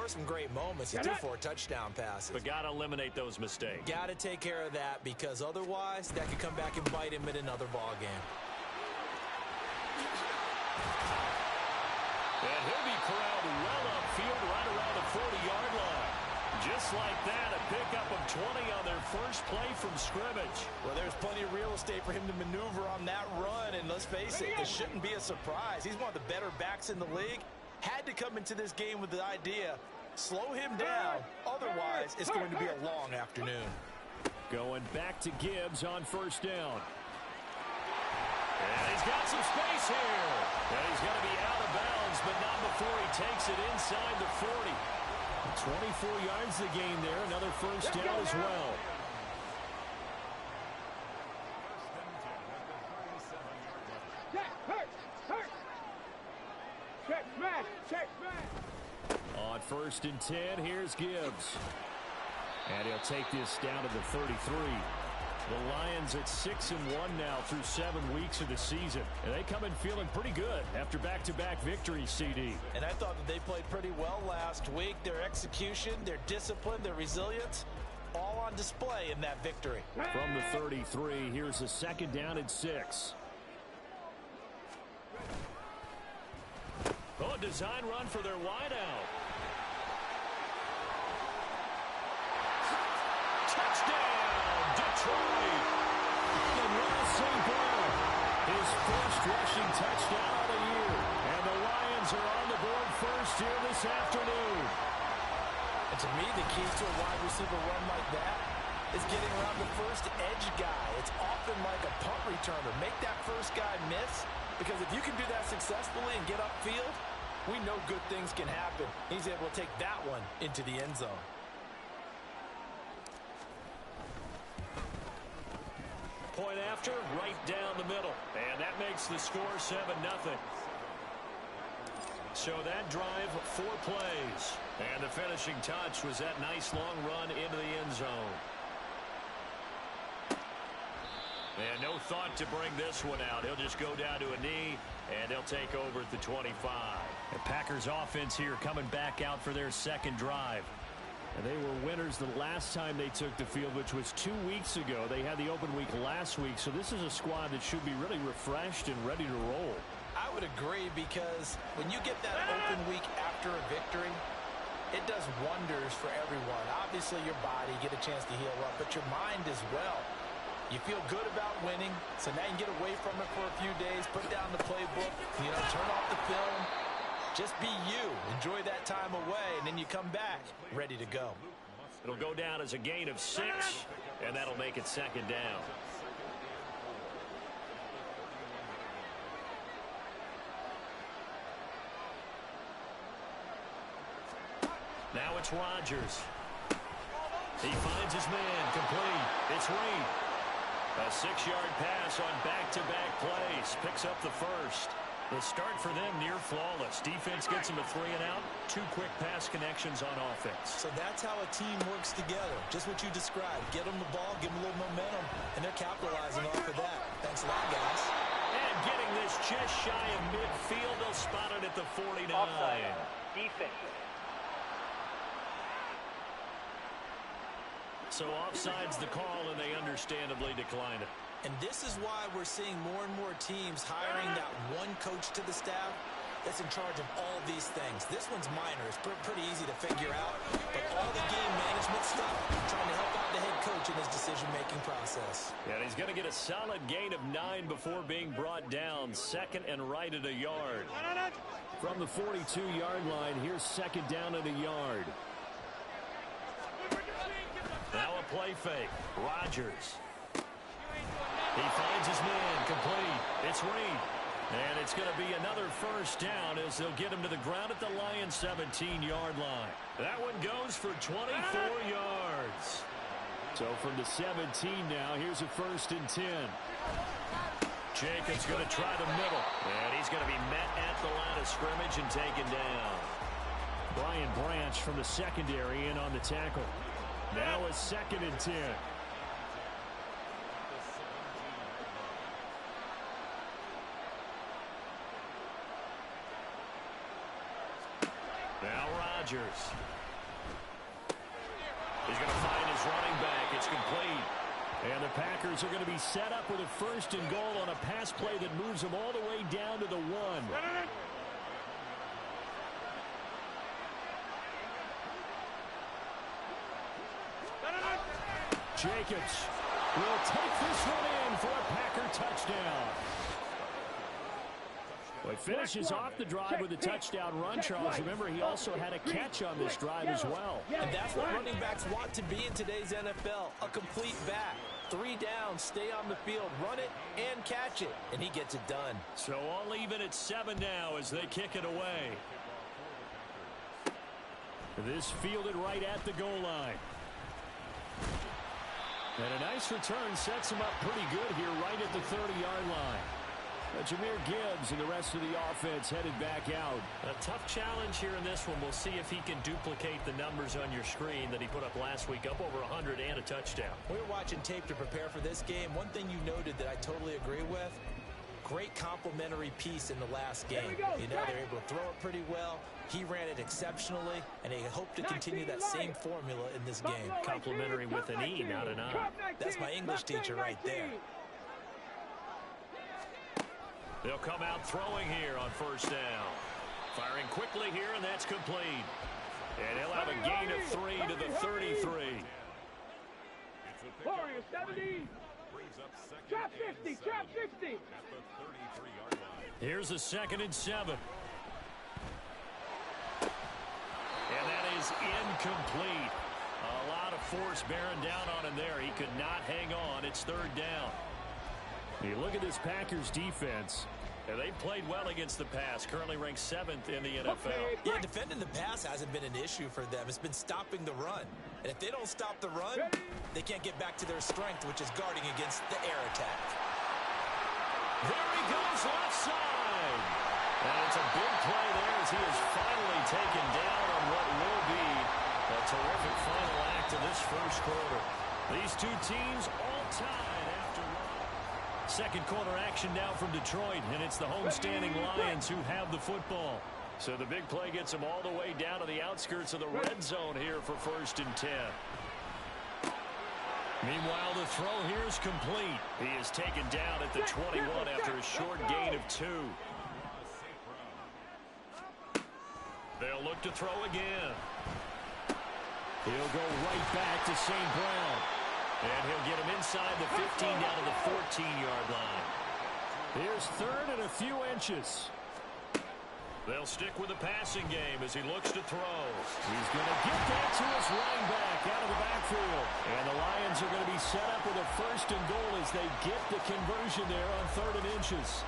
were some great moments. He threw 4 touchdown passes. But got to eliminate those mistakes. Got to take care of that, because otherwise that could come back and bite him in another ball game. And he'll be corralled well upfield right around the 40-yard line. Just like that, a pickup of 20 on their first play from scrimmage. Well, there's plenty of real estate for him to maneuver on that run, and let's face it, this shouldn't be a surprise. He's one of the better backs in the league. Had to come into this game with the idea, slow him down, otherwise it's going to be a long afternoon. Going back to Gibbs on first down. And he's got some space here. And he's going to be out of bounds, but not before he takes it inside the 40. 24 yards to gain there. Another first down as well. On first and 10, here's Gibbs. And he'll take this down to the 33. The Lions at 6-1 now through 7 weeks of the season. And they come in feeling pretty good after back-to-back victories, CD. And I thought that they played pretty well last week. Their execution, their discipline, their resilience, all on display in that victory. From the 33, here's a 2nd down and 6. Oh, a design run for their wideout. Touchdown, Detroit! And Ross St. Brown, his first rushing touchdown of the year. And the Lions are on the board first here this afternoon. And to me, the key to a wide receiver run like that is getting around the first edge guy. It's often like a punt returner. Make that first guy miss, because if you can do that successfully and get upfield, we know good things can happen. He's able to take that one into the end zone. Point after, right down the middle. And that makes the score 7-0. So that drive, 4 plays. And the finishing touch was that nice long run into the end zone. And no thought to bring this one out. He'll just go down to a knee, and he'll take over at the 25. The Packers offense here coming back out for their second drive. And they were winners the last time they took the field, which was 2 weeks ago. They had the open week last week, so this is a squad that should be really refreshed and ready to roll. I would agree, because when you get that open week after a victory, it does wonders for everyone. Obviously, your body, get a chance to heal up, but your mind as well. You feel good about winning, so now you can get away from it for a few days, put down the playbook, turn off the film. Just be you. Enjoy that time away, and then you come back ready to go. It'll go down as a gain of 6, and that'll make it 2nd down. Now it's Rodgers. He finds his man, complete. It's Reed. A 6-yard pass on back-to-back plays. Picks up the first. The start for them near flawless. Defense gets them a 3 and out. 2 quick pass connections on offense. So that's how a team works together. Just what you described. Get them the ball, give them a little momentum, and they're capitalizing off of that. Thanks a lot, guys. And getting this just shy of midfield. They'll spot it at the 49. Offside. Defense. So offside's the call, and they understandably decline it. And this is why we're seeing more and more teams hiring that one coach to the staff that's in charge of all these things. This one's minor. It's pretty easy to figure out. But all the game management stuff, trying to help out the head coach in his decision-making process. And he's going to get a solid gain of 9 before being brought down. 2nd and right at a yard. From the 42-yard line, here's 2nd down at a yard. Now a play fake. Rodgers. He finds his man, complete. It's Reed. And it's going to be another first down as they'll get him to the ground at the Lions' 17-yard line. That one goes for 24 yards. So from the 17 now, here's a 1st and 10. Jacobs going to try the middle. And he's going to be met at the line of scrimmage and taken down. Brian Branch from the secondary in on the tackle. Now a 2nd and 10. Now Rodgers. He's going to find his running back. It's complete. And the Packers are going to be set up with a 1st and goal on a pass play that moves them all the way down to the 1. Jacobs will take this one in for a Packer touchdown. Well, he finishes off the drive with a touchdown run, Charles. Remember, he also had a catch on this drive as well. And that's what running backs want to be in today's NFL, a complete back. 3 down, stay on the field, run it, and catch it. And he gets it done. So all even at 7 now as they kick it away. This fielded right at the goal line. And a nice return sets him up pretty good here right at the 30-yard line. Jahmyr Gibbs and the rest of the offense headed back out. A tough challenge here in this one. We'll see if he can duplicate the numbers on your screen that he put up last week, up over 100 and a touchdown. We were watching tape to prepare for this game. One thing you noted that I totally agree with, great complimentary piece in the last game. You know, they're able to throw it pretty well. He ran it exceptionally, and they hope to continue that same formula in this game. Complimentary with an E, not an I. That's my English teacher right there. They'll come out throwing here on 1st down. Firing quickly here, and that's complete. And he'll have a gain of 3 to the 33. Warriors 70. Trap 50, trap 50. Here's a 2nd and 7. And that is incomplete. A lot of force bearing down on him there. He could not hang on. It's 3rd down. You look at this Packers defense. And they played well against the pass. Currently ranked 7th in the NFL. Yeah, defending the pass hasn't been an issue for them. It's been stopping the run. And if they don't stop the run, they can't get back to their strength, which is guarding against the air attack. There he goes, left side. And it's a big play there as he is finally taken down on what will be a terrific final act of this 1st quarter. These two teams all tied after one. 2nd quarter action now from Detroit, and it's the homestanding Lions who have the football. So the big play gets them all the way down to the outskirts of the red zone here for 1st and 10. Meanwhile, the throw here is complete. He is taken down at the 21 after a short gain of 2. They'll look to throw again. He'll go right back to St. Brown. And he'll get him inside the 15 down to the 14-yard line. Here's 3rd and a few inches. They'll stick with the passing game as he looks to throw. He's going to get that to his running back out of the backfield. And the Lions are going to be set up with a 1st and goal as they get the conversion there on 3rd and inches.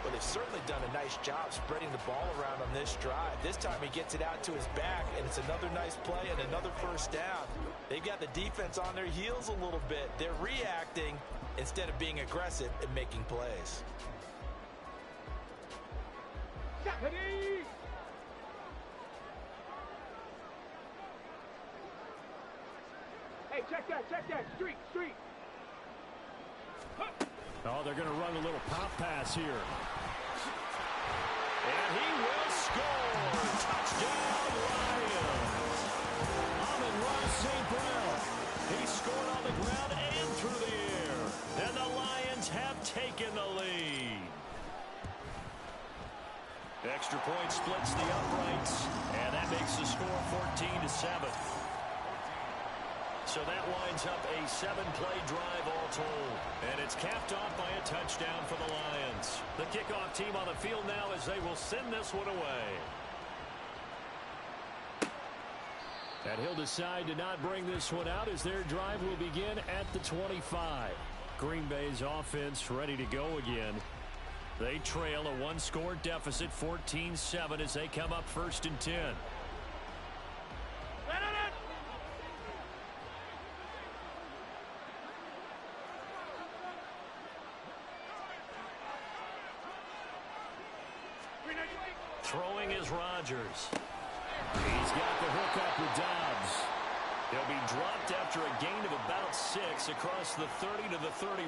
Well, they've certainly done a nice job spreading the ball around on this drive. This time he gets it out to his back, and it's another nice play and another 1st down. They've got the defense on their heels a little bit. They're reacting instead of being aggressive and making plays. Hey, check that. Street. Oh, they're going to run a little pop pass here. And he will score. Touchdown, Lions. Amon-Ra St. Brown. He scored on the ground and through the air. And the Lions have taken the lead. Extra point splits the uprights. And that makes the score 14-7. So that winds up a 7-play drive all told. And it's capped off by a touchdown for the Lions. The kickoff team on the field now as they will send this one away. And he'll decide to not bring this one out as their drive will begin at the 25. Green Bay's offense ready to go again. They trail a 1-score deficit, 14-7 as they come up 1st and 10. Throwing is Rodgers. He's got the hook up with Dobbs. He'll be dropped after a gain of about 6 across the 30 to the 31.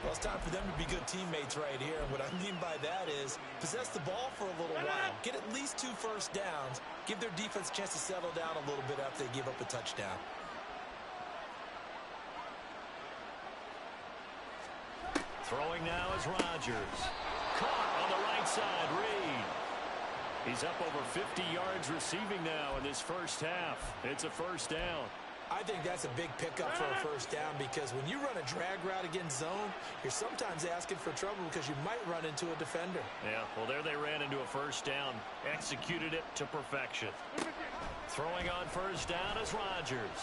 Well, it's time for them to be good teammates right here. And what I mean by that is possess the ball for a little while. Get at least 2 first downs. Give their defense a chance to settle down a little bit after they give up a touchdown. Throwing now is Rodgers. Caught on the right side, Reed. He's up over 50 yards receiving now in this first half. It's a first down. I think that's a big pickup for a first down because when you run a drag route against zone, you're sometimes asking for trouble because you might run into a defender. Yeah, well, there they ran into a first down. Executed it to perfection. Throwing on first down is Rodgers.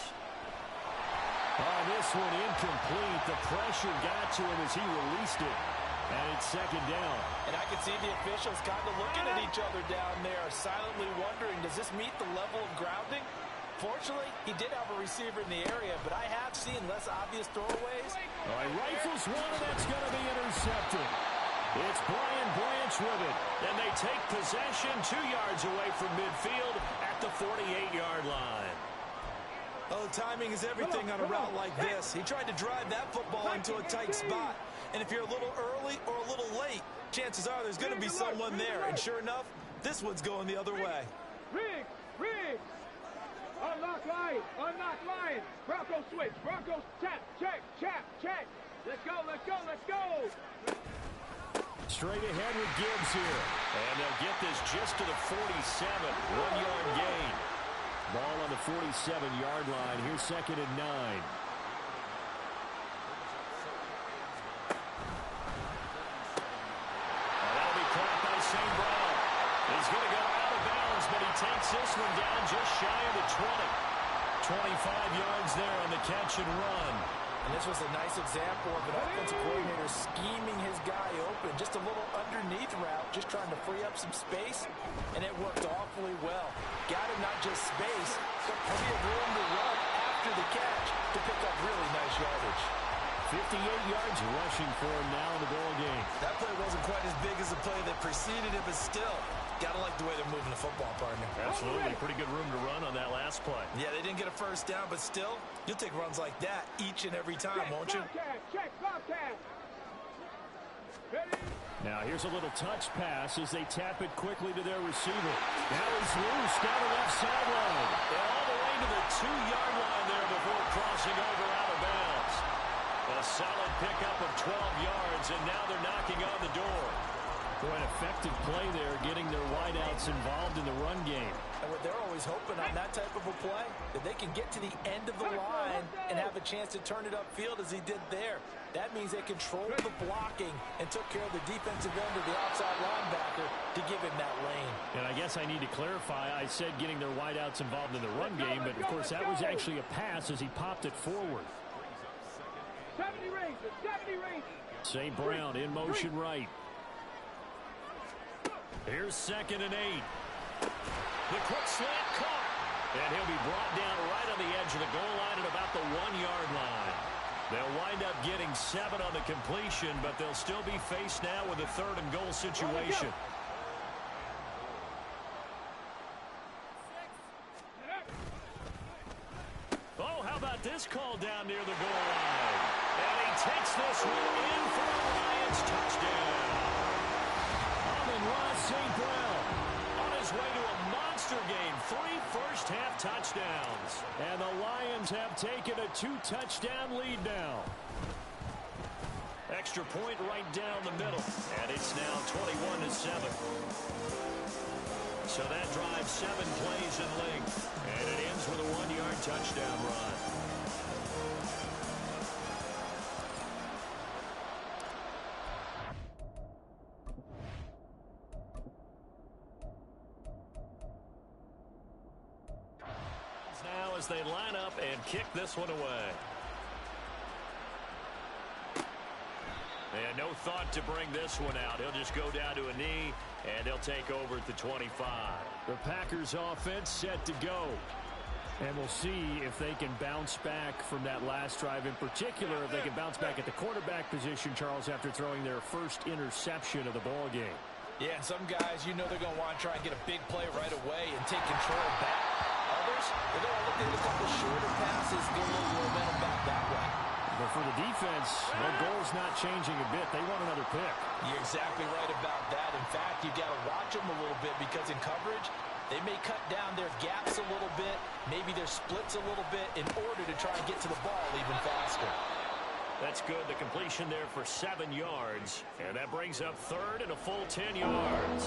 Oh, this one incomplete. The pressure got to him as he released it. And it's second down. And I can see the officials kind of looking at each other down there, silently wondering, does this meet the level of grounding? Fortunately, he did have a receiver in the area, but I have seen less obvious throwaways. All right, rifles one, and that's going to be intercepted. It's Brian Branch with it. And they take possession 2 yards away from midfield at the 48-yard line. Oh, timing is everything on a route like this. He tried to drive that football into a tight spot. And if you're a little early or a little late, chances are there's going to be someone there. And sure enough, this one's going the other way. Riggs. Unlock line. Bronco switch. Bronco check. Let's go. Straight ahead with Gibbs here. And they'll get this just to the 47. 1-yard gain. Ball on the 47-yard line. Here's second and 9. St. Brown is going to go out of bounds, but he takes this one down just shy of the 20. 25 yards there on the catch and run. And this was a nice example of an offensive coordinator scheming his guy open. Just a little underneath route, just trying to free up some space, and it worked awfully well. Got him not just space, but plenty of room to run after the catch to pick up really nice yardage. 58 yards rushing for him now in the ball game. That play wasn't quite as big as the play that preceded it, but still, gotta like the way they're moving the football, partner. Absolutely. Pretty good room to run on that last play. Yeah, they didn't get a first down, but still, you'll take runs like that each and every time, won't you? Check, Bobcat. Ready? Now here's a little touch pass as they tap it quickly to their receiver. Now he's loose down the left sideline. All the way to the 2-yard line there before crossing over out of bounds. A solid pickup of 12 yards, and now they're knocking on the door. Boy, an effective play there, getting their wideouts involved in the run game. And what they're always hoping on that type of a play, that they can get to the end of the line and have a chance to turn it upfield as he did there. That means they controlled the blocking and took care of the defensive end of the outside linebacker to give him that lane. And I guess I need to clarify, I said getting their wideouts involved in the run game, but of course that was actually a pass as he popped it forward. 70 range. St. Brown in motion right. Here's second and 8. The quick slant caught. And he'll be brought down right on the edge of the goal line at about the 1-yard line. They'll wind up getting 7 on the completion, but they'll still be faced now with a 3rd and goal situation. Oh, how about this call down near the goal line? And he takes this one in for a Lions touchdown. Amon-Ra St. Brown on his way to a monster game. 3 first-half touchdowns. And the Lions have taken a 2-touchdown lead now. Extra point right down the middle. And it's now 21-7. So that drives 7 plays in length. And it ends with a 1-yard touchdown run. Now as they line up and kick this one away. And no thought to bring this one out. He'll just go down to a knee, and they'll take over at the 25. The Packers offense set to go. And we'll see if they can bounce back from that last drive. In particular, if they can bounce back at the quarterback position, Charles, after throwing their first interception of the ball game. Yeah, and some guys, you know they're going to want to try and get a big play right away and take control back. Others, they're going to look at a couple shorter passes, get a little momentum back that way. But for the defense, the goal's not changing a bit. They want another pick. You're exactly right about that. In fact, you've got to watch them a little bit because in coverage, they may cut down their gaps a little bit, maybe their splits a little bit in order to try and get to the ball even faster. That's good. The completion there for 7 yards. And that brings up third and a full 10 yards.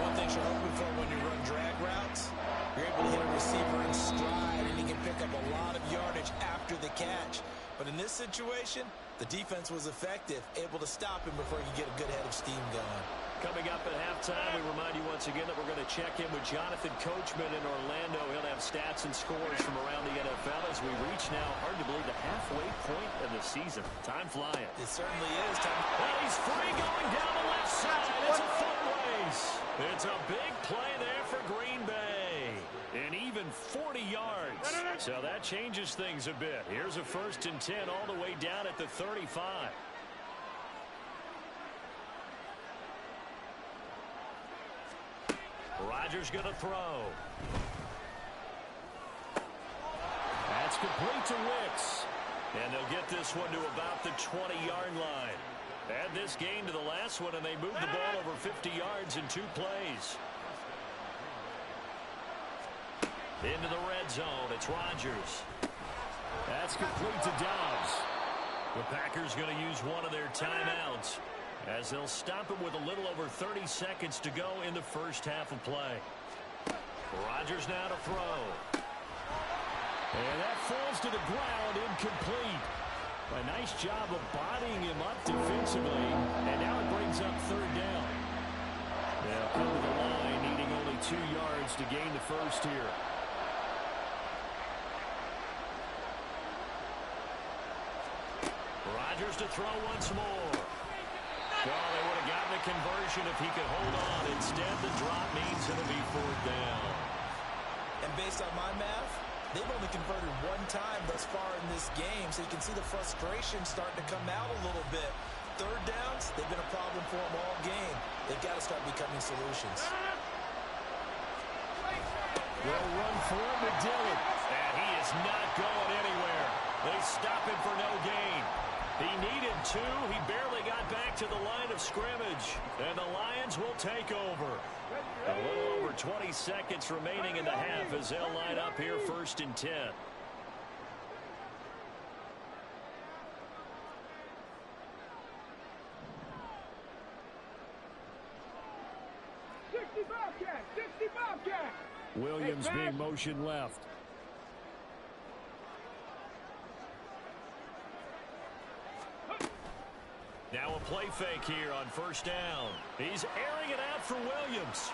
One thing you're hoping for when you run drag routes, you're able to hit a receiver in stride and he can pick up a lot of yardage after the catch. But in this situation, the defense was effective, able to stop him before he could get a good head of steam going. Coming up at halftime, we remind you once again that we're going to check in with Jonathan Coachman in Orlando. He'll have stats and scores from around the NFL as we reach now, hard to believe, the halfway point of the season. Time flying. It certainly is. Well, he's free going down the left side. It's a foot race. It's a big play there for Green Bay. And even 40 yards. So that changes things a bit. Here's a 1st and 10 all the way down at the 35. Rodgers going to throw. That's complete to Wicks. And they'll get this one to about the 20-yard line. Add this gain to the last one, and they moved the ball over 50 yards in 2 plays. Into the red zone. It's Rodgers. That's complete to Dobbs. The Packers going to use one of their timeouts as they'll stop him with a little over 30 seconds to go in the first half of play. Rodgers now to throw. And that falls to the ground, incomplete. A nice job of bodying him up defensively, and now it brings up 3rd down. They'll come to the line, needing only 2 yards to gain the first here. Rodgers to throw once more. Well, they would have gotten a conversion if he could hold on. Instead, the drop means it'll be 4th down. And based on my math, they've only converted 1 time thus far in this game, so you can see the frustration starting to come out a little bit. 3rd downs, they've been a problem for them all game. They've got to start becoming solutions. They'll run for him to Dillon. And he is not going anywhere. They stop him for no gain. He needed 2. He barely got back to the line of scrimmage. And the Lions will take over. A little over 20 seconds remaining in the half as they'll line up here 1st and 10. Williams being motioned left. Now a play fake here on 1st down. He's airing it out for Williams.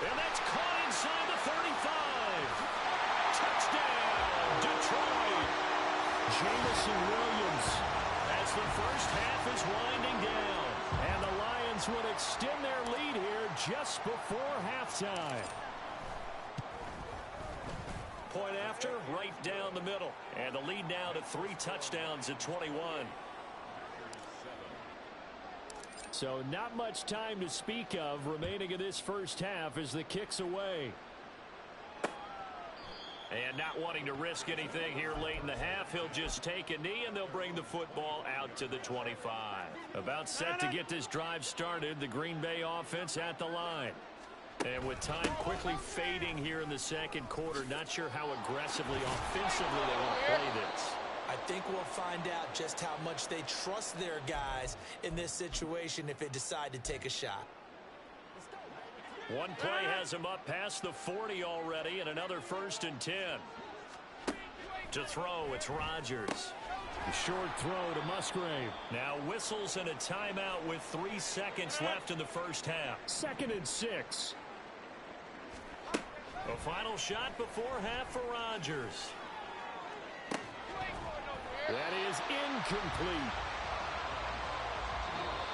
And that's caught inside the 35. Touchdown, Detroit. Jameson Williams as the first half is winding down. And the Lions would extend their lead here just before halftime. Point after, right down the middle. And the lead now to 3 touchdowns at 21. So not much time to speak of remaining in this first half as the kick's away. And not wanting to risk anything here late in the half, he'll just take a knee and they'll bring the football out to the 25. About set to get this drive started, the Green Bay offense at the line. And with time quickly fading here in the second quarter, not sure how aggressively, offensively they want to play this. I think we'll find out just how much they trust their guys in this situation if they decide to take a shot. One play has him up past the 40 already, and another 1st and 10. To throw, it's Rodgers. A short throw to Musgrave. Now whistles and a timeout with 3 seconds left in the first half. 2nd and 6. A final shot before half for Rodgers. That is incomplete.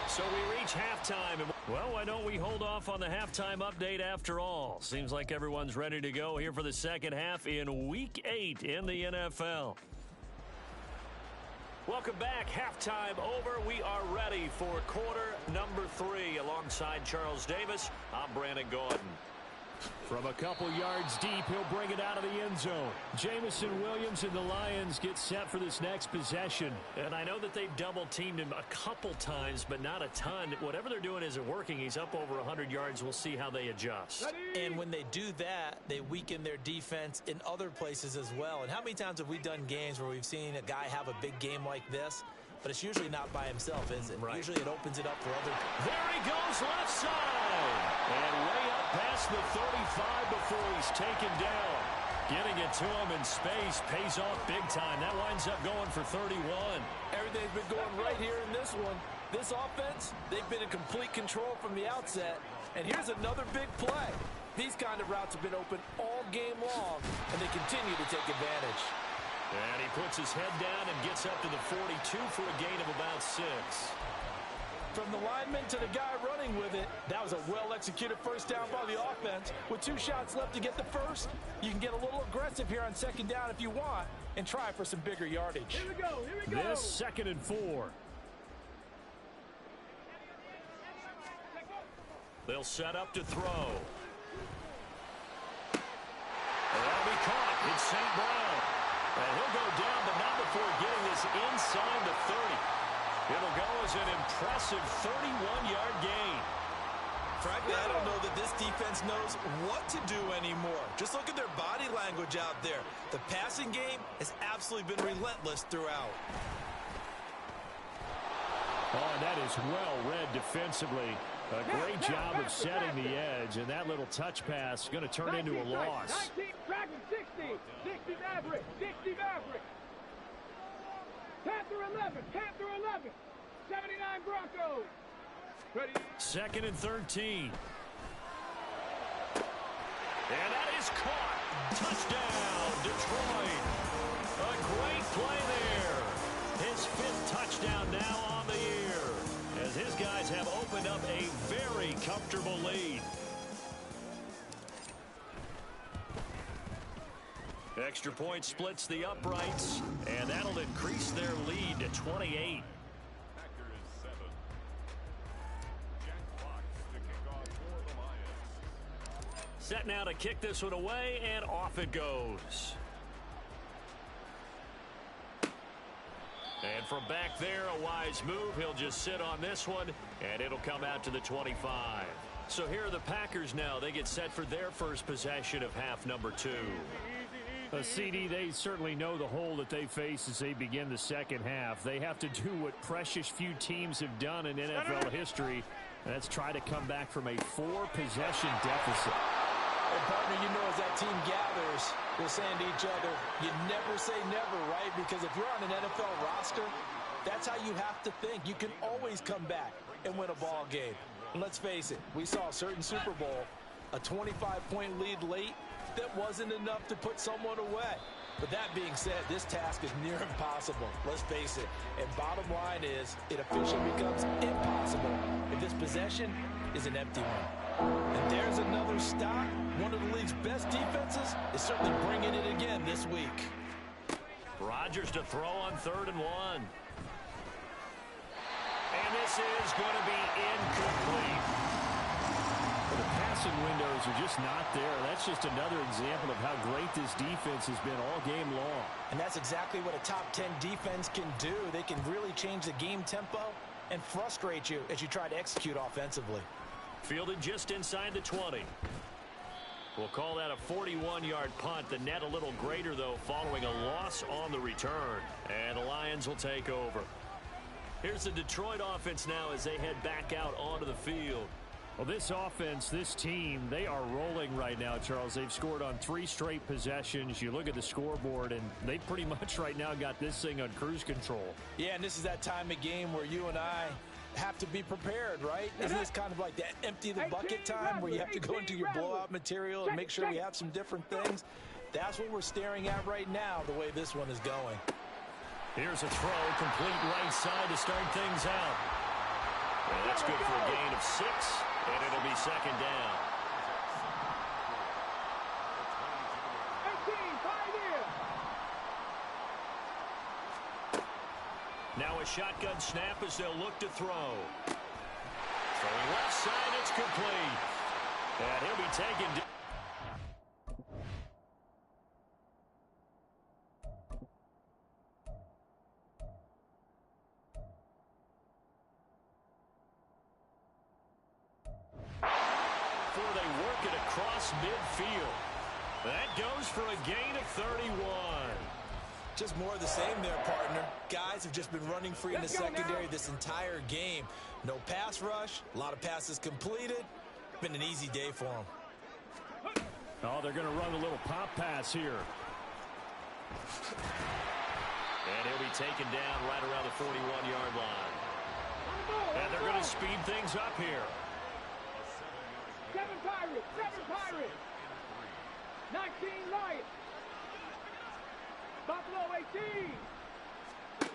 So we reach halftime. Well, why don't we hold off on the halftime update after all? Seems like everyone's ready to go here for the second half in Week 8 in the NFL. Welcome back. Halftime over. We are ready for quarter number 3. Alongside Charles Davis, I'm Brandon Gaudin. From a couple yards deep, he'll bring it out of the end zone. Jamison Williams and the Lions get set for this next possession. And I know that they've double-teamed him a couple times, but not a ton. Whatever they're doing isn't working. He's up over 100 yards. We'll see how they adjust. And when they do that, they weaken their defense in other places as well. And how many times have we done games where we've seen a guy have a big game like this? But it's usually not by himself, is it? Right. Usually it opens it up for other. There he goes, left side. And way up past the 35 before he's taken down. Getting it to him in space pays off big time. That winds up going for 31. Everything's been going right here in this one. This offense, they've been in complete control from the outset. And here's another big play. These kind of routes have been open all game long, and they continue to take advantage. And he puts his head down and gets up to the 42 for a gain of about 6. From the lineman to the guy running with it, that was a well-executed first down by the offense. With 2 shots left to get the first, you can get a little aggressive here on second down if you want and try for some bigger yardage. Here we go. Here we go. This 2nd and 4. They'll set up to throw. That'll be caught. It's St. Brown. And he'll go down, but not before getting this inside the 30. It'll go as an impressive 31-yard gain. Frankly, I don't know that this defense knows what to do anymore. Just look at their body language out there. The passing game has absolutely been relentless throughout. Oh, and that is well read defensively. A great job of setting the edge, and that little touch pass is going to turn into a loss. 19, Dragon 60, 60 Maverick, 60 Maverick. Panther 11, Panther 11, 79 Broncos. Ready? 2nd and 13. And that is caught. Touchdown, Detroit. A great play there. His 5th touchdown now on the year, as his guys have opened up a very comfortable lead. Extra point splits the uprights, and that'll increase their lead to 28. Packers 7. Jack Fox to kick off for the Lions. Set now to kick this one away, and off it goes. And from back there, a wise move. He'll just sit on this one, and it'll come out to the 25. So here are the Packers now. They get set for their first possession of half number 2. A CD, they certainly know the hole that they face as they begin the second half. They have to do what precious few teams have done in NFL history, and that's try to come back from a 4-possession deficit. Hey, partner, you know as that team gathers, we're saying to each other, you never say never, right? Because if you're on an NFL roster, that's how you have to think. You can always come back and win a ball game. And let's face it, we saw a certain Super Bowl, a 25-point lead late, that wasn't enough to put someone away. But that being said, this task is near impossible. Let's face it. And bottom line is, it officially becomes impossible if this possession is an empty one. And there's another stop. One of the league's best defenses is certainly bringing it again this week. Rodgers to throw on 3rd and 1. And this is going to be incomplete. The passing windows are just not there. That's just another example of how great this defense has been all game long. And that's exactly what a top 10 defense can do. They can really change the game tempo and frustrate you as you try to execute offensively. Fielded just inside the 20. We'll call that a 41-yard punt. The net a little greater, though, following a loss on the return. And the Lions will take over. Here's the Detroit offense now as they head back out onto the field. Well, this offense, this team, they are rolling right now, Charles. They've scored on 3 straight possessions. You look at the scoreboard, and they pretty much right now got this thing on cruise control. Yeah, and this is that time of game where you and I have to be prepared, right? Isn't this kind of like that empty the bucket time where you have to go into your blowout material and make sure we have some different things? That's what we're staring at right now, the way this one is going. Here's a throw, complete right side to start things out. And that's good for a gain of 6, and it'll be second down. 18, Now a shotgun snap as they'll look to throw. Throwing left side, it's complete. And he'll be taken. across midfield. That goes for a gain of 31. Just more of the same there, partner. Guys have just been running free in the secondary this entire game. No pass rush, a lot of passes completed. Been an easy day for them. Oh, they're going to run a little pop pass here. And he'll be taken down right around the 41-yard line. And they're going to speed things up here. 7 Pirates, 7 Pirates. 19 Lions. Buffalo 18.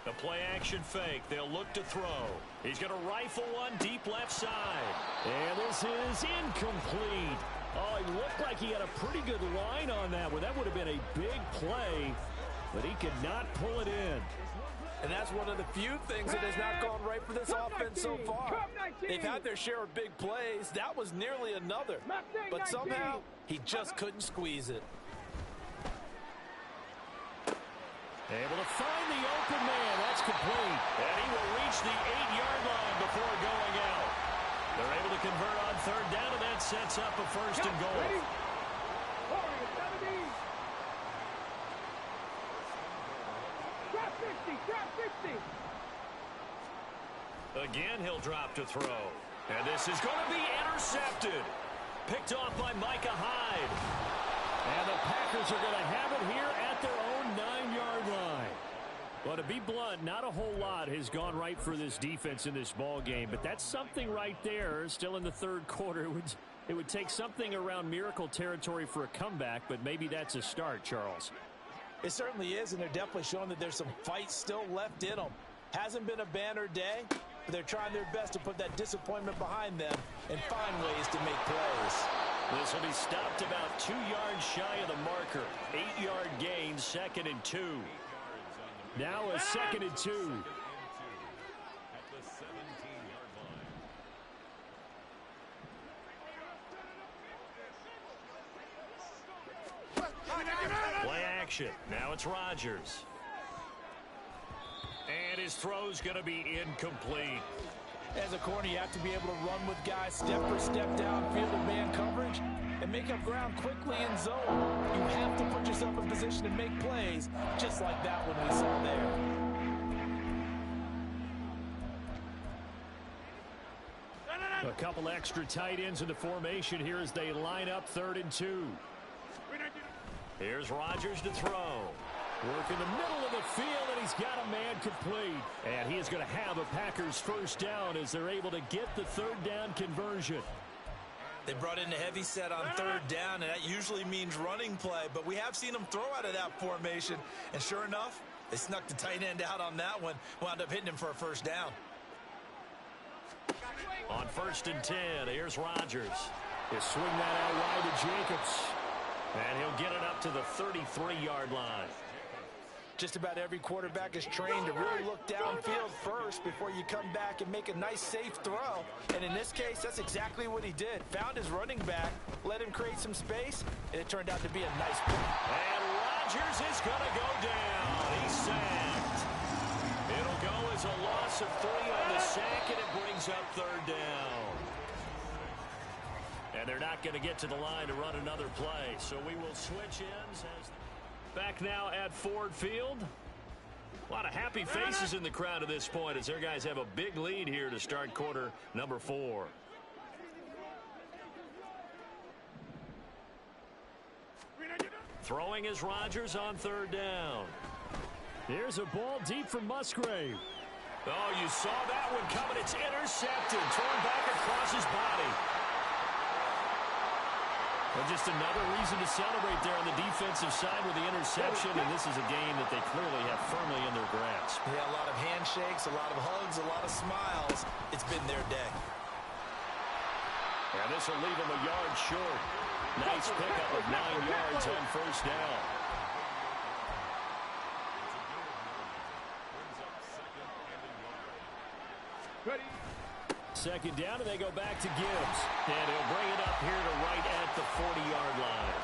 The play-action fake. They'll look to throw. He's going to rifle one deep left side. And this is incomplete. Oh, he looked like he had a pretty good line on that one. That would have been a big play, but he could not pull it in. And that's one of the few things that has not gone right for this offense so far. They've had their share of big plays. That was nearly another. But somehow, he just couldn't squeeze it. Able to find the open man. That's complete. And he will reach the 8-yard line before going out. They're able to convert on third down, and that sets up a first and goal. Drop 50, drop 50. Again, he'll drop to throw. And this is going to be intercepted. Picked off by Micah Hyde. And the Packers are going to have it here at their own 9-yard line. Well, to be blunt, not a whole lot has gone right for this defense in this ball game, but that's something right there. Still in the third quarter, it would take something around miracle territory for a comeback, but maybe that's a start, Charles. It certainly is, and they're definitely showing that there's some fight still left in them. Hasn't been a banner day, but they're trying their best to put that disappointment behind them and find ways to make plays. This will be stopped about 2 yards shy of the marker. 8-yard gain, 2nd and 2. Now a 2nd and 2. At the 17-yard line. Play action. Now it's Rodgers. And his throw's going to be incomplete. As a corner, you have to be able to run with guys step for step downfield in man coverage and make up ground quickly in zone. You have to put yourself in position to make plays, just like that one we saw there. A couple extra tight ends in the formation here as they line up 3rd and 2. Here's Rodgers to throw. Work in the middle of the field, and he's got a man complete. And he is going to have a Packers first down as they're able to get the 3rd down conversion. They brought in a heavy set on 3rd down, and that usually means running play, but we have seen them throw out of that formation. And sure enough, they snuck the tight end out on that one, wound up hitting him for a first down. On 1st and 10, here's Rodgers. He'll swing that out wide to Jacobs. And he'll get it up to the 33-yard line. Just about every quarterback is trained to really look downfield first before you come back and make a nice, safe throw. And in this case, that's exactly what he did. Found his running back, let him create some space, and it turned out to be a nice play. And Rodgers is going to go down. He's sacked. It'll go as a loss of 3 on the sack, and it brings up 3rd down. And they're not going to get to the line to run another play, so we will switch ends. Back now at Ford Field. A lot of happy faces in the crowd at this point as their guys have a big lead here to start quarter number 4. Throwing is Rodgers on 3rd down. Here's a ball deep from Musgrave. Oh, you saw that one coming. It's intercepted. Torn back across his body. Well, just another reason to celebrate there on the defensive side with the interception, and this is a game that they clearly have firmly in their grasp. Yeah, a lot of handshakes, a lot of hugs, a lot of smiles. It's been their day. And this will leave them a yard short. Nice pickup of 9 yards on 1st down. Ready. 2nd down, and they go back to Gibbs. And he'll bring it up here to right at the 40-yard line.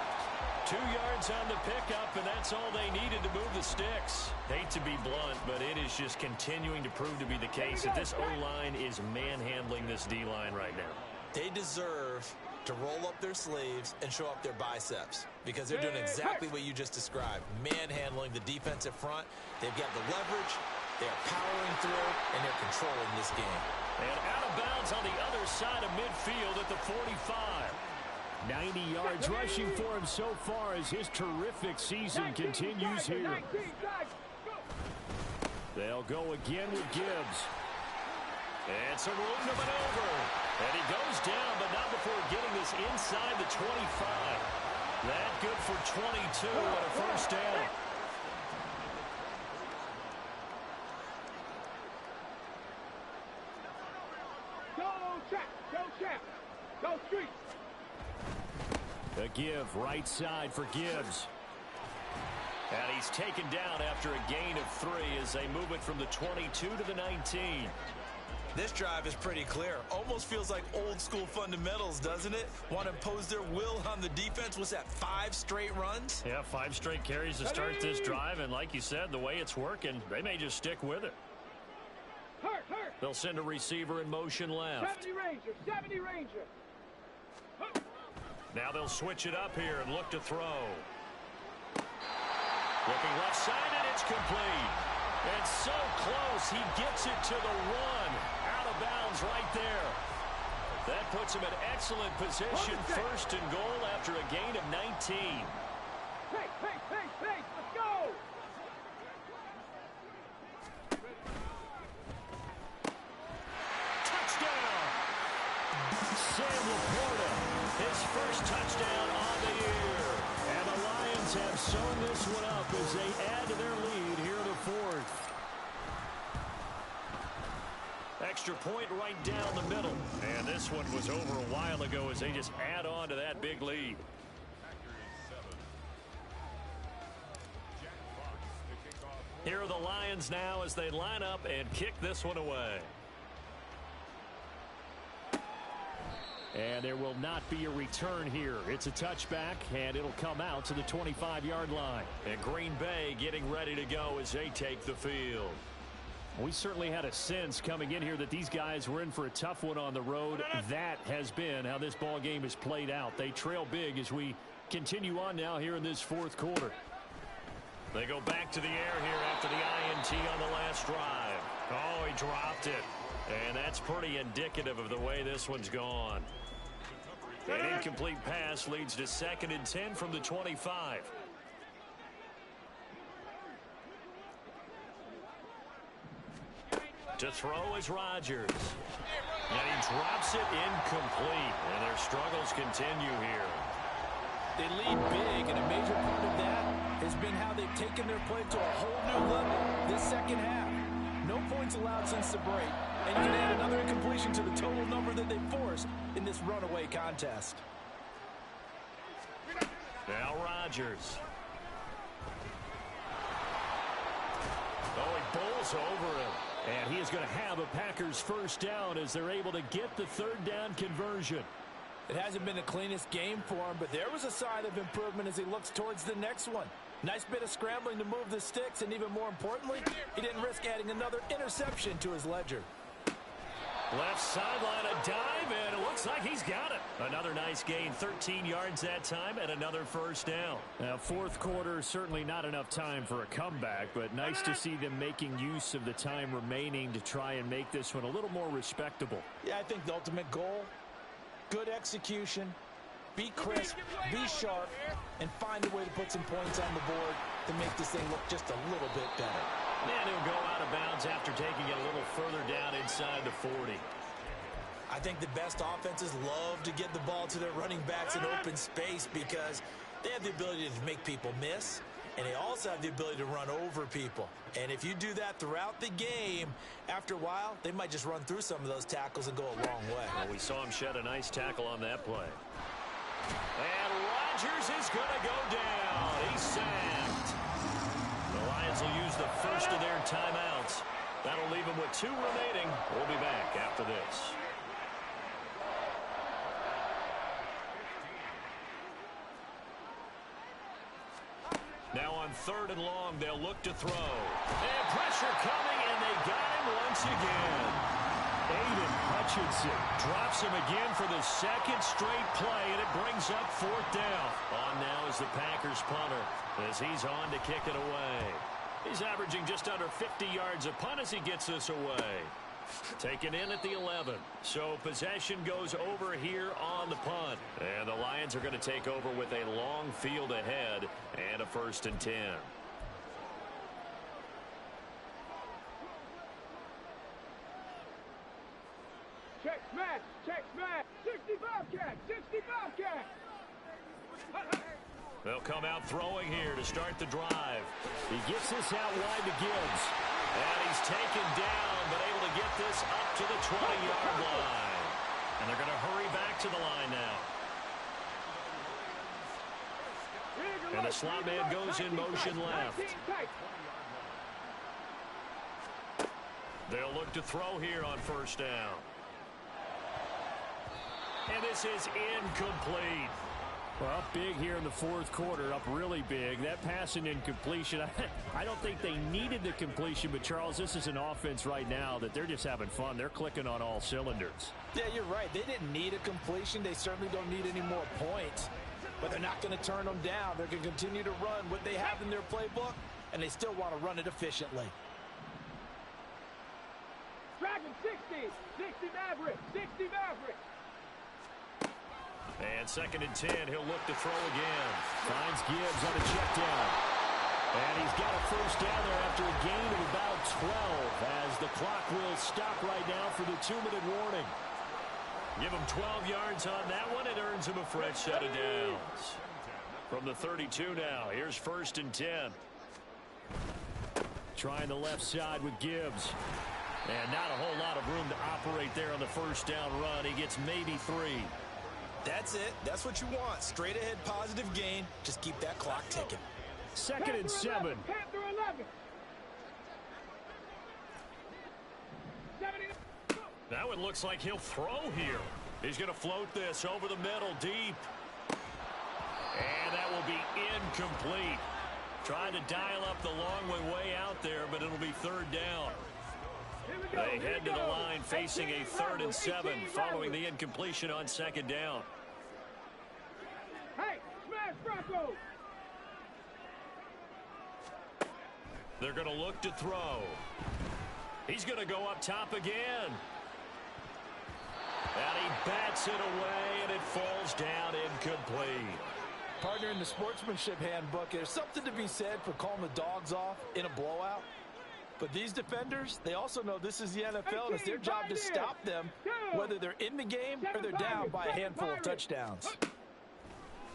2 yards on the pickup, and that's all they needed to move the sticks. Hate to be blunt, but it is just continuing to prove to be the case that this O-line is manhandling this D-line right now. They deserve to roll up their sleeves and show up their biceps because they're doing exactly what you just described, manhandling the defensive front. They've got the leverage, they're powering through, and they're controlling this game. And out of bounds on the other side of midfield at the 45. 90 yards rushing for him so far as his terrific season continues here. They'll go again with Gibbs. And some room to maneuver. And he goes down, but not before getting this inside the 25. That good for 22 and a first down. Go Champ, go Champ, go Street. The give right side for Gibbs. And he's taken down after a gain of 3 as they move it from the 22 to the 19. This drive is pretty clear. Almost feels like old school fundamentals, doesn't it? Want to impose their will on the defense. Was that 5 straight runs? Yeah, 5 straight carries to start this drive. And like you said, the way it's working, they may just stick with it. Hurt. They'll send a receiver in motion left. 70 Ranger. Now they'll switch it up here and look to throw. Looking left side, and it's complete. And so close, he gets it to the 1. Out of bounds right there. That puts him in excellent position, first and goal after a gain of 19. Hey, let's go! Touchdown! Sam Laporta, his first touchdown on the year. And the Lions have sewn this one up as they add to their lead here in the 4th. Extra point right down the middle. And this one was over a while ago as they just add on to that big lead. Here are the Lions now as they line up and kick this one away. And there will not be a return here. It's a touchback, and it'll come out to the 25-yard line. And Green Bay getting ready to go as they take the field. We certainly had a sense coming in here that these guys were in for a tough one on the road. That has been how this ball game has played out. They trail big as we continue on now here in this 4th quarter. They go back to the air here after the INT on the last drive. Oh, he dropped it. And that's pretty indicative of the way this one's gone. An incomplete pass leads to 2nd and 10 from the 25. To throw is Rodgers. And he drops it incomplete. And their struggles continue here. They lead big, and a major part of that has been how they've taken their play to a whole new level this second half. No points allowed since the break, and you can add another incompletion to the total number that they forced in this runaway contest. Now Rodgers. Oh, he bowls over him. And he is going to have a Packers first down as they're able to get the 3rd down conversion. It hasn't been the cleanest game for him, but there was a sign of improvement as he looks towards the next one. Nice bit of scrambling to move the sticks, and even more importantly, he didn't risk adding another interception to his ledger. Left sideline, a dive, and it looks like he's got it. Another nice gain, 13 yards that time, and another first down. Now, 4th quarter, certainly not enough time for a comeback, but nice to see them making use of the time remaining to try and make this one a little more respectable. Yeah, I think the ultimate goal, good execution, be crisp, be sharp, and find a way to put some points on the board to make this thing look just a little bit better. And he'll go out of bounds after taking it a little further down inside the 40. I think the best offenses love to get the ball to their running backs in open space because they have the ability to make people miss, and they also have the ability to run over people. And if you do that throughout the game, after a while, they might just run through some of those tackles and go a long way. Well, we saw him shed a nice tackle on that play. And Rodgers is going to go down. He's sacked. The Lions will use the first of their timeouts. That'll leave them with 2 remaining. We'll be back after this. Now on 3rd and long, they'll look to throw. And pressure coming, and they got him once again. Aiden Hutchinson drops him again for the second straight play, and it brings up fourth down. On now is the Packers punter as he's on to kick it away. He's averaging just under 50 yards a punt as he gets this away. Taken in at the 11. So possession goes over here on the punt. And the Lions are going to take over with a long field ahead and a 1st and 10. Check smash, 65 cat, 65 cat. They'll come out throwing here to start the drive. He gets this out wide to Gibbs. And he's taken down, but able to get this up to the 20-yard line. And they're going to hurry back to the line now. And the slot man goes in motion left. They'll look to throw here on 1st down. And this is incomplete. Well, up big here in the 4th quarter, up really big. That pass and incompletion, I don't think they needed the completion, but Charles, this is an offense right now that they're just having fun. They're clicking on all cylinders. Yeah, you're right. They didn't need a completion. They certainly don't need any more points, but they're not going to turn them down. They're going to continue to run what they have in their playbook, and they still want to run it efficiently. Dragon 60 Maverick, 60 Maverick. And 2nd and 10, he'll look to throw again. Finds Gibbs on a check down. And he's got a 1st down there after a gain of about 12 as the clock will stop right now for the 2-minute warning. Give him 12 yards on that one. It earns him a fresh set of downs. From the 32 now, here's 1st and 10. Trying the left side with Gibbs. And not a whole lot of room to operate there on the 1st down run. He gets maybe 3. That's it. That's what you want. Straight ahead positive gain. Just keep that clock ticking. 2nd and 7. Panther 11. Now it looks like he'll throw here. He's going to float this over the middle deep. And that will be incomplete. Trying to dial up the long way out there, but it'll be 3rd down. They head to the line facing a 3rd and 7 following the incompletion on 2nd down. Hey, smash Bronco. They're going to look to throw. He's going to go up top again. And he bats it away, and it falls down incomplete. Partner, in the sportsmanship handbook, there's something to be said for calling the dogs off in a blowout. But these defenders, they also know this is the NFL, and it's their job to stop them, whether they're in the game or they're down by a handful of touchdowns.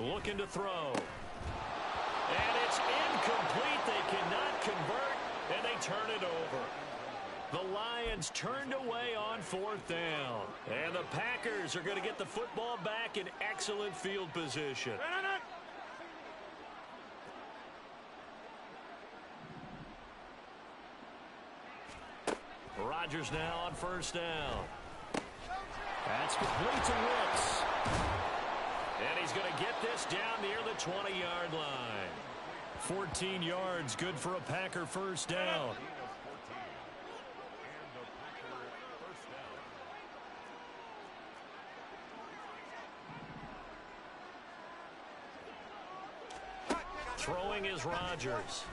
Looking to throw. And it's incomplete. They cannot convert, and they turn it over. The Lions turned away on 4th down. And the Packers are going to get the football back in excellent field position. Rodgers now on 1st down. That's complete to Wicks. And he's going to get this down near the 20-yard line. 14 yards, good for a Packer 1st down. Throwing is Rodgers.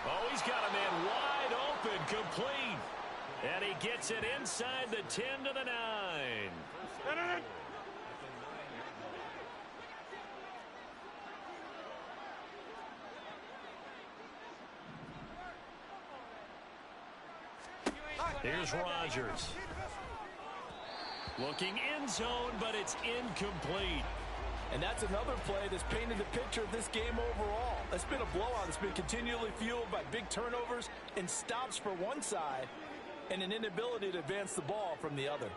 Oh, he's got a man wide open, complete. And he gets it inside the 10 to the 9. Here's Rodgers. Looking end zone, but it's incomplete. And that's another play that's painted the picture of this game overall. It's been a blowout. It's been continually fueled by big turnovers and stops for one side and an inability to advance the ball from the other.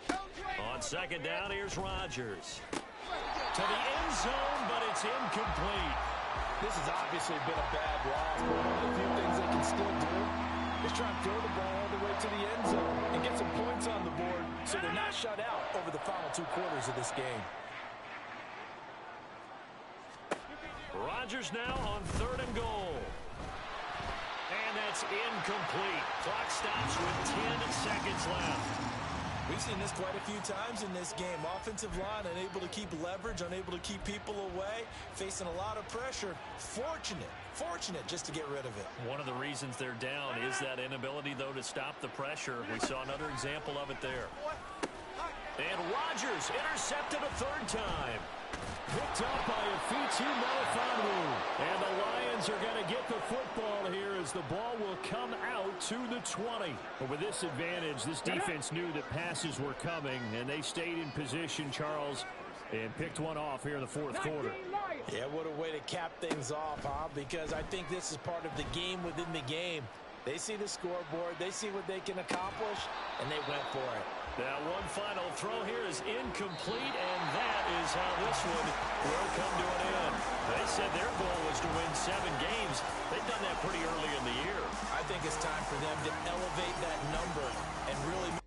On 2nd down, here's Rodgers. To the end zone, but it's incomplete. This has obviously been a bad loss, but one of the few things they can still do is try and throw the ball all the way to the end zone and get some points on the board so they're not shut out over the final 2 quarters of this game. Rodgers now on 3rd and goal. And that's incomplete. Clock stops with 10 seconds left. We've seen this quite a few times in this game. Offensive line unable to keep leverage, unable to keep people away, facing a lot of pressure. Fortunate just to get rid of it. One of the reasons they're down is that inability, though, to stop the pressure. We saw another example of it there. And Rodgers intercepted a third time. Picked up by Afitu Melifonwu. And the Lions are going to get the football here as the ball will come out to the 20. But with this advantage, this defense knew that passes were coming, and they stayed in position, Charles, and picked one off here in the fourth quarter. Yeah, what a way to cap things off, huh? Because I think this is part of the game within the game. They see the scoreboard, they see what they can accomplish, and they went for it. That one final throw here is incomplete, and that is how this one will come to an end. They said their goal was to win 7 games. They've done that pretty early in the year. I think it's time for them to elevate that number and really